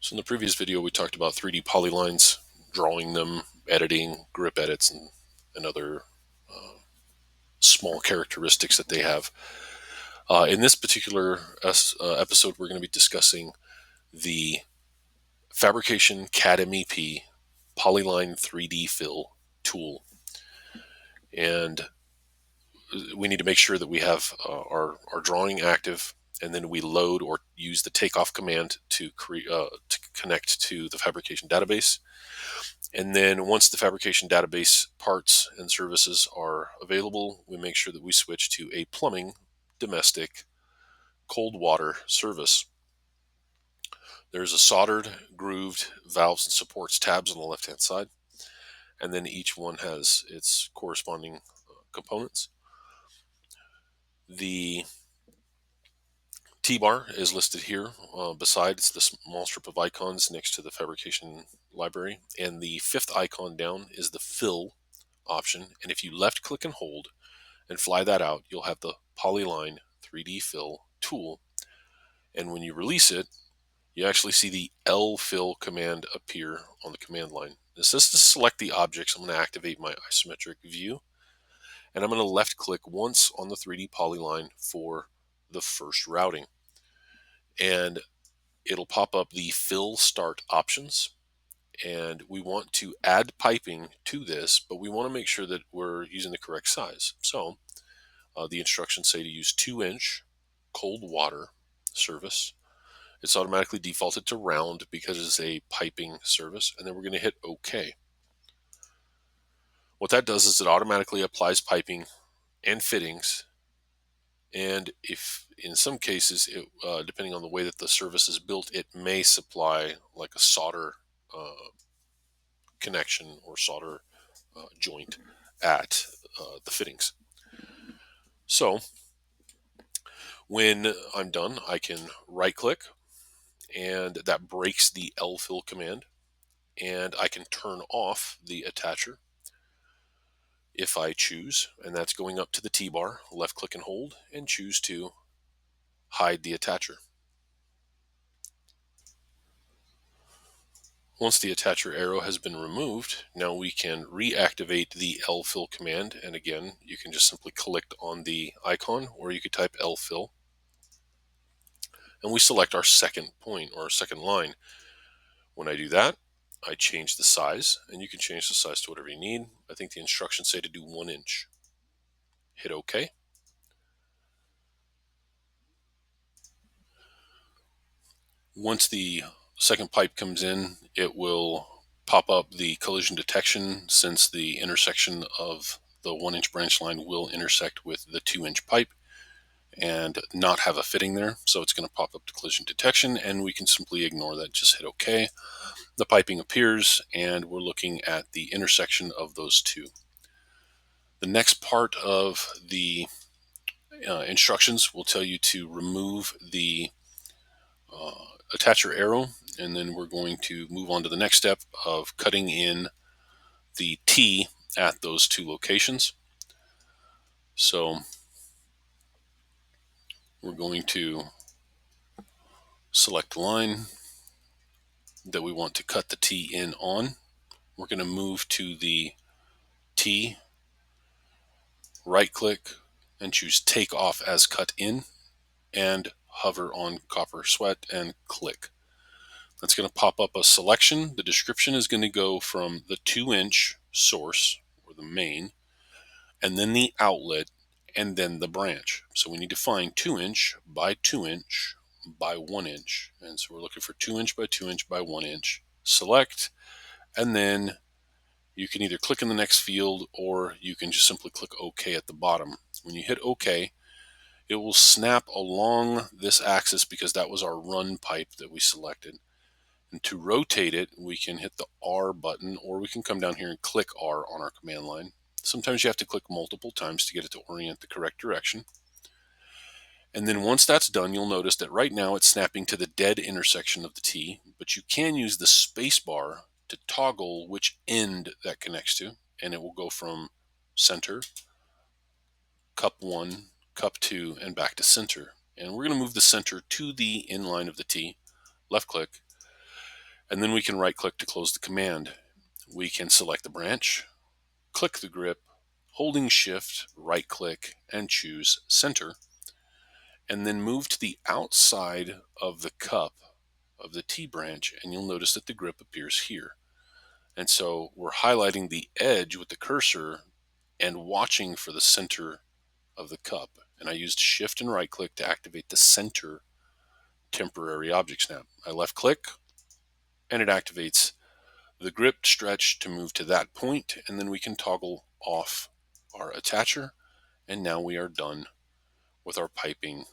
So in the previous video, we talked about 3D polylines, drawing them, editing, grip edits, and other small characteristics that they have. In this particular episode, we're going to be discussing the Fabrication CADmep Polyline 3D fill tool. And we need to make sure that we have our drawing active, and then we load or use the takeoff command to connect to the fabrication database. And then once the fabrication database parts and services are available, we make sure that we switch to a plumbing, domestic, cold water service. There's a soldered, grooved valves and supports tabs on the left-hand side, and then each one has its corresponding components. The T-bar is listed here besides the small strip of icons next to the fabrication library, and the fifth icon down is the fill option, and if you left click and hold and fly that out, you'll have the Polyline 3D fill tool. And when you release it, you actually see the LFill command appear on the command line. This is to select the objects. I'm going to activate my isometric view, and I'm going to left click once on the 3D polyline for the first routing. And it'll pop up the fill start options. And we want to add piping to this, but we want to make sure that we're using the correct size. So the instructions say to use 2-inch cold water service. It's automatically defaulted to round because it's a piping service, and then we're going to hit OK. What that does is it automatically applies piping and fittings, and if in some cases, depending on the way that the service is built, it may supply like a solder connection or solder joint at the fittings. So when I'm done, I can right click, and that breaks the LFill command, and I can turn off the attacher if I choose, and that's going up to the T-bar, left click and hold, and choose to hide the attacher. Once the attacher arrow has been removed, now we can reactivate the LFill command, and again, you can just simply click on the icon, or you could type LFill, and we select our second point or our second line. When I do that, I change the size, and you can change the size to whatever you need. I think the instructions say to do 1 inch. Hit OK. Once the second pipe comes in, it will pop up the collision detection, since the intersection of the 1-inch branch line will intersect with the 2-inch pipe and not have a fitting there. So it's going to pop up to collision detection, and we can simply ignore that. Just hit OK. The piping appears, and we're looking at the intersection of those two. The next part of the instructions will tell you to remove the attacher arrow, and then we're going to move on to the next step of cutting in the T at those two locations. So we're going to select the line that we want to cut the T in on. We're going to move to the T, right click, and choose take off as cut in, and hover on copper sweat and click. That's going to pop up a selection. The description is going to go from the 2-inch source, or the main, and then the outlet, and then the branch. So we need to find 2-inch by 2-inch by 1-inch. And so we're looking for 2-inch by 2-inch by 1-inch. Select, and then you can either click in the next field, or you can just simply click OK at the bottom. When you hit OK, it will snap along this axis because that was our run pipe that we selected. And to rotate it, we can hit the R button, or we can come down here and click R on our command line. Sometimes you have to click multiple times to get it to orient the correct direction. And then once that's done, you'll notice that right now it's snapping to the dead intersection of the T, but you can use the space bar to toggle which end that connects to, and it will go from center, cup 1, cup 2, and back to center. And we're going to move the center to the inline of the T, left click, And then we can right click to close the command. We can select the branch, click the grip, holding shift, right click, and choose center, and then move to the outside of the cup of the T branch, and you'll notice that the grip appears here. And so we're highlighting the edge with the cursor and watching for the center of the cup. And I used shift and right click to activate the center temporary object snap. I left click and it activates the grip stretch to move to that point, and then we can toggle off our attacher, and now we are done with our piping